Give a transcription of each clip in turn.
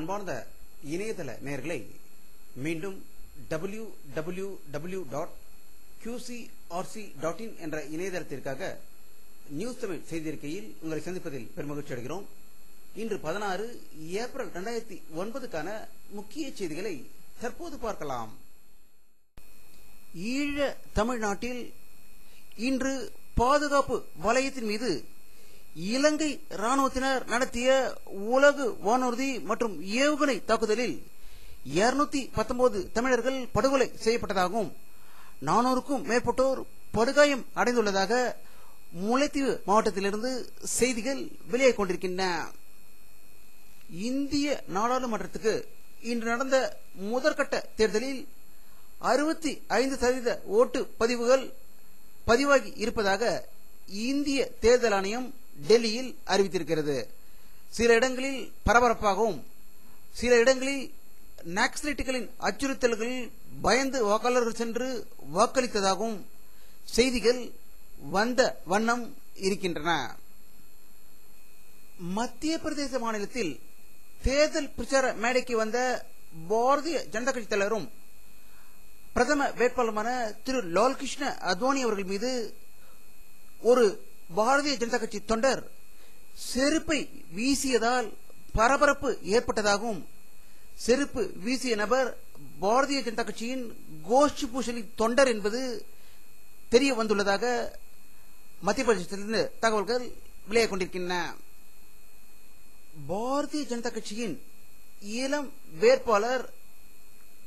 அன்பார்ந்த இணையதள நேயர்களை மீண்டும் www.qcrc.in என்ற இணையதளத்திற்காக நியூஸ் தமிழ் செய்திருக்கையில் உங்களை சந்திப்பதில் பெருமகிழ்ச்சி அடைகிறோம். இன்று 16 ஏப்ரல் 2009க்கான முக்கிய செய்திகளை தற்போது பார்க்கலாம். ஈழ தமிழ்நாட்டில் இன்று பாதுகாப்பு வலயத்தின் மீது இலங்கை ராணுவத்தினர் நடத்திய உலகு வானூர்தி மற்றும் ஏவுகணை தாக்குதலில் 219 தமிழர்கள் படுகொலை செய்யப்பட்டதாகவும் 400க்கும் மேற்பட்டோர் படுகாயம் அடைந்துள்ளதாக முல்லைத்தீவு மாவட்டத்திலிருந்து செய்திகள் வெளியாகிக் கொண்டிருக்கின்றன. இந்திய நாடாளுமன்றத்துக்கு இன்று நடந்த முதற்கட்ட தேர்தலில் 65% ஓட்டு பதிவுகள் பதிவாகி இருப்பதாக இந்திய தேர்தல் ஆணையம் டெல்லியில் அறிவித்திருக்கிறது. சில இடங்களில் பரபரப்பாகவும் சில இடங்களில் நக்சலைட்டுகளின் அச்சுறுத்தல்களில் பயந்து வாக்காளர்கள் சென்று வாக்களித்ததாகவும் செய்திகள் வந்த வண்ணம் இருக்கின்றன. மத்திய பிரதேச மாநிலத்தில் தேர்தல் பிரச்சார மேடைக்கு வந்த பாரதிய ஜனதா கட்சி தலைவரும் பிரதம வேட்பாளருமான திரு லால்கிருஷ்ண அத்வானி அவர்கள் மீது ஒரு பாரதிய ஜனதா கட்சி தொண்டர் செருப்பை வீசியதால் பரபரப்பு ஏற்பட்டதாகவும் செருப்பு வீசிய நபர் பாரதிய ஜனதா கட்சியின் கோஷ்டி பூஷணி தொண்டர் என்பது தெரிய வந்துள்ளதாக மத்திய பிரதேசத்திலிருந்து தகவல்கள் வெளியாகிக் கொண்டிருக்கின்றன. பாரதிய ஜனதா கட்சியின் இளம் வேட்பாளர்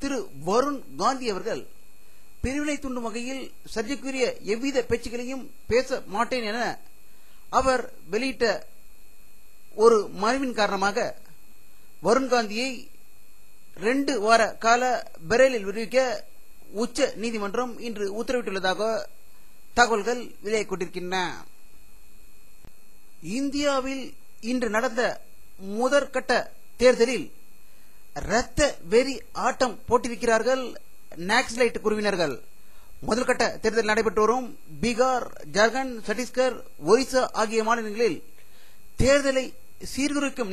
திரு வருண் காந்தி அவர்கள் பிரிவினை தூண்டும் வகையில் சர்ச்சைக்குரிய எவ்வித பேச்சுகளையும் பேச மாட்டேன் என அவர் வெளியிட்ட ஒரு மனுவின் காரணமாக வருண் காந்தியை 2 வார கால பெரேலில் விடுவிக்க உச்ச நீதிமன்றம் இன்று உத்தரவிட்டுள்ளதாக தகவல்கள் வெளியாகிக் கொண்டிருக்கின்றன. இந்தியாவில் இன்று நடந்த முதற்கட்ட தேர்தலில் இரத்த வெறி ஆட்டம் போட்டிருக்கிறார்கள் நக்சலைட் குழுவினர்கள். முதல்கட்ட தேர்தல் நடைபெற்று வரும் பீகார், ஜார்க்கண்ட், சத்தீஸ்கர், ஒரிசா ஆகிய மாநிலங்களில் தேர்தலை சீர்குலைக்கும்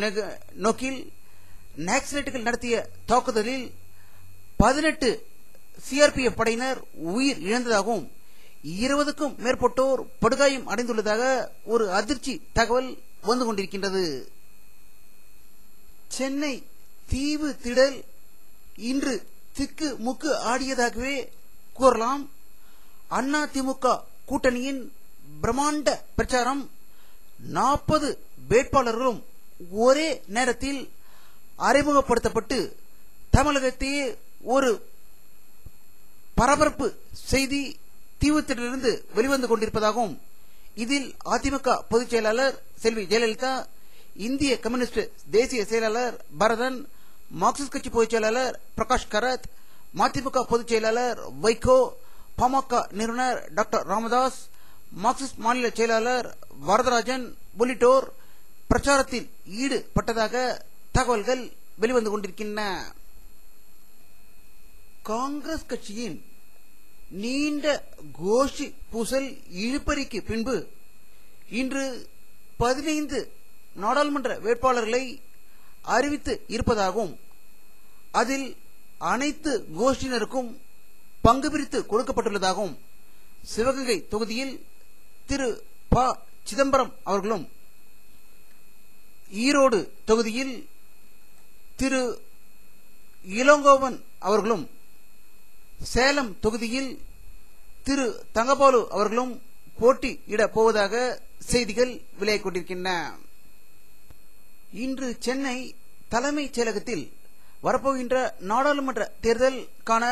நோக்கில் நக்சலைட்டுகள் நடத்திய தாக்குதலில் 18 சிஆர்பிஎஃப் படையினர் உயிர் இழந்ததாகவும் 20க்கும் மேற்பட்டோர் படுகாயம் அடைந்துள்ளதாக ஒரு அதிர்ச்சி தகவல் வந்து கொண்டிருக்கின்றது. சென்னை தீவு திடல் இன்று திக்கு முக்கு ஆடியதாகவே கூறலாம். அதிமுக கூட்டணியின் பிரம்மாண்ட பிரச்சாரம் 40 வேட்பாளர்களும் ஒரே நேரத்தில் அறிமுகப்படுத்தப்பட்டு தமிழகத்தையே ஒரு பரபரப்பு செய்தி தீவுத்திலிருந்து வெளிவந்து கொண்டிருப்பதாகவும் இதில் அதிமுக பொதுச் செயலாளர் செல்வி ஜெயலலிதா, இந்திய கம்யூனிஸ்ட் தேசிய செயலாளர் பரதன், மார்க்சிஸ்ட் கட்சி பொதுச் செயலாளர் பிரகாஷ் கரத், மதிமுக பொதுச் செயலாளர் வைகோ, பாமக நிறுவனர் டாக்டர் ராமதாஸ், மார்க்சிஸ்ட் மாநில செயலாளர் வரதராஜன் உள்ளிட்டோர் பிரச்சாரத்தில் ஈடுபட்டதாக தகவல்கள் வெளிவந்து கொண்டிருக்கின்றன. காங்கிரஸ் கட்சியின் நீண்ட கோஷ்டி பூசல் இழுபறிக்கு பின்பு இன்று 15 நாடாளுமன்ற வேட்பாளர்களை அறிவித்து இருப்பதாகவும் அதில் அனைத்து கோஷ்டியினருக்கும் பங்கு பிரித்து கொடுக்கப்பட்டுள்ளதாகவும் சிவகங்கை தொகுதியில் திரு ப சிதம்பரம் அவர்களும், ஈரோடு தொகுதியில் திரு இளங்கோவன் அவர்களும், சேலம் தொகுதியில் திரு தங்கபாலு அவர்களும் போட்டியிடப் போவதாக செய்திகள் வெளியாகிக் கொண்டிருக்கின்றன. இன்று சென்னை தலைமைச் செயலகத்தில் வரப்போகின்ற நாடாளுமன்ற தேர்தலுக்கான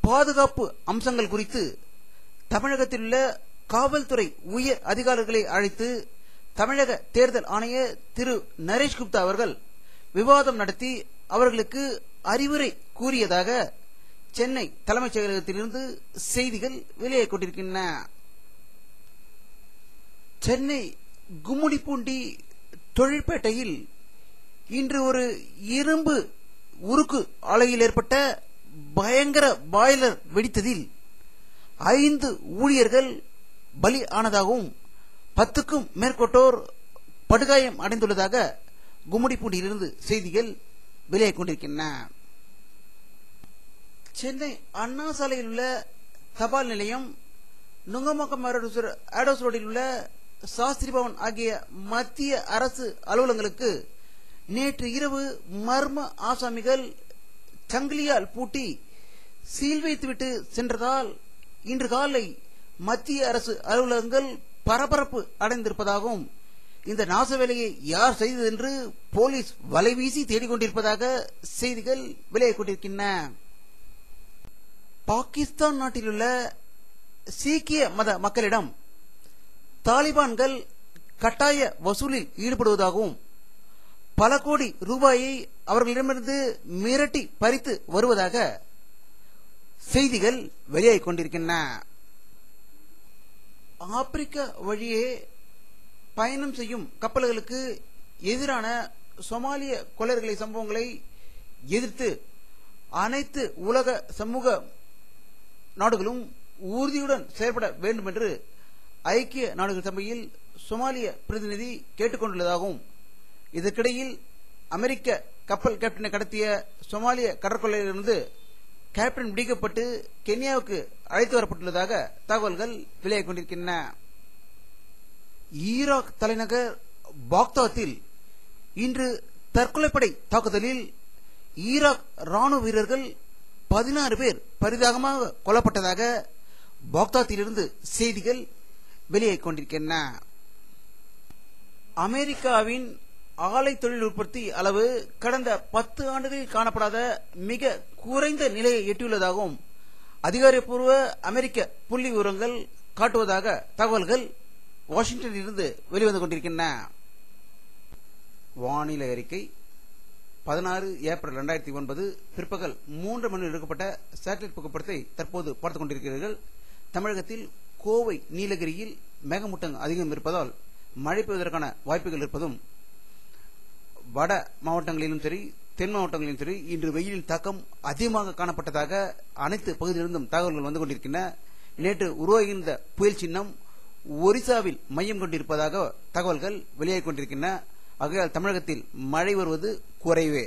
பாதுகாப்பு அம்சங்கள் குறித்து தமிழகத்தில் உள்ள காவல்துறை உயர் அதிகாரிகளை அழைத்து தமிழக தேர்தல் ஆணையர் திரு நரேஷ் குப்தா அவர்கள் விவாதம் நடத்தி அவர்களுக்கு அறிவுரை கூறியதாக சென்னை தலைமைச் செயலகத்திலிருந்து செய்திகள் வெளியாகிக் கொண்டிருக்கின்றன. சென்னை கும்மிடிப்பூண்டி தொழிற்பேட்டையில் இன்று ஒரு இரும்பு உருக்கு ஆலையில் ஏற்பட்ட பயங்கர பாய்லர் வெடித்ததில் 5 ஊழியர்கள் பலி ஆனதாகவும் 10க்கும் மேற்பட்டோர் படுகாயம் அடைந்துள்ளதாக கும்மிடிப்பூண்டியிலிருந்து செய்திகள் வெளியாகிக் கொண்டிருக்கின்றன. சென்னை அண்ணா சாலையில் உள்ள தபால் நிலையம், நுங்கம்பாக்கம் ஆடோஸ் ரோடில் உள்ள சாஸ்திரி பவன் ஆகிய மத்திய அரசு அலுவலகங்களுக்கு நேற்று இரவு மர்ம ஆசாமிகள் சங்கிலியால் பூட்டி சீல் வைத்துவிட்டு சென்றதால் இன்று காலை மத்திய அரசு அலுவலகங்கள் பரபரப்பு அடைந்திருப்பதாகவும், இந்த நாச வேலையை யார் செய்தது என்று போலீஸ் வலைவீசி தேடிக்கொண்டிருப்பதாக செய்திகள் வெளியாகிக் கொண்டிருக்கின்றன. பாகிஸ்தான் நாட்டில் உள்ள சீக்கிய மத மக்களிடம் தாலிபான்கள் கட்டாய வசூலில் ஈடுபடுவதாகவும், பல கோடி ரூபாயை அவர்களிடமிருந்து மிரட்டி பறித்து வருவதாக செய்திகள் வெளியாகிக் கொண்டிருக்கின்றன. ஆப்பிரிக்கா வழியே பயணம் செய்யும் கப்பல்களுக்கு எதிரான சோமாலிய கொள்ளையர்களை சம்பவங்களை எதிர்த்து அனைத்து உலக சமூக நாடுகளும் உறுதியுடன் செயல்பட வேண்டும் என்று ஐக்கிய நாடுகள் சபையில் சோமாலிய பிரதிநிதி கேட்டுக்கொண்டுள்ளதாகவும், இதற்கிடையில் அமெரிக்க கப்பல் கேப்டனை கடத்திய சோமாலிய கடற்கொள்ளையிலிருந்து கேப்டன் பிடிக்கப்பட்டு கென்யாவுக்கு அழைத்து வரப்பட்டுள்ளதாக தகவல்கள் வெளியாகிக் கொண்டிருக்கின்றன. ஈராக் தலைநகர் பாக்தாத்தில் இன்று தற்கொலைப்படை தாக்குதலில் ஈராக் ராணுவ வீரர்கள் 16 பேர் பரிதாபமாக கொல்லப்பட்டதாக பாக்தாத்திலிருந்து செய்திகள் வெளியாகிக் கொண்டிருக்கின்றன. அமெரிக்காவின் ஆலை தொழில் உற்பத்தி அளவு கடந்த 10 ஆண்டுகளில் காணப்படாத மிக குறைந்த நிலையை எட்டியுள்ளதாகவும் அதிகாரப்பூர்வ அமெரிக்க புள்ளி விவரங்கள் காட்டுவதாக தகவல்கள் வாஷிங்டனில் இருந்து வெளிவந்து கொண்டிருக்கின்றன. வானிலை அறிக்கை 16 ஏப்ரல் 2009 பிற்பகல் 3 மணி எடுக்கப்பட்ட சேட்டலைட் புகைப்படத்தை தற்போது பார்த்துக் கொண்டிருக்கிறீர்கள். தமிழகத்தில் கோவை, நீலகிரியில் மேகமூட்டங்கள் அதிகம் இருப்பதால் மழை பெய்வதற்கான வாய்ப்புகள் இருப்பதும், வட மாவட்டங்களிலும் சரி தென் மாவட்டங்களிலும் சரி இன்று வெயிலின் தாக்கம் அதிகமாக காணப்பட்டதாக அனைத்து பகுதியிலிருந்தும் தகவல்கள் வந்து கொண்டிருக்கின்றன. நேற்று உருவாகியிருந்த புயல் சின்னம் ஒரிசாவில் மையம் கொண்டிருப்பதாக தகவல்கள் வெளியாகிக் கொண்டிருக்கின்றன. ஆகையால் தமிழகத்தில் மழை வருவது குறைவே.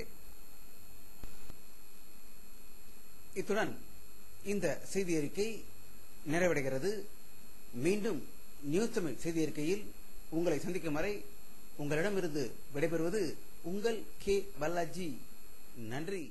இத்துடன் இந்த செய்தி அறிக்கை நிறைவடைகிறது. மீண்டும் நியூஸ் தமிழ் செய்தி அறிக்கையில் உங்களை சந்திக்கும் வரை உங்களிடமிருந்து விடைபெறுவது உங்கள் கே. பாலாஜி. நன்றி.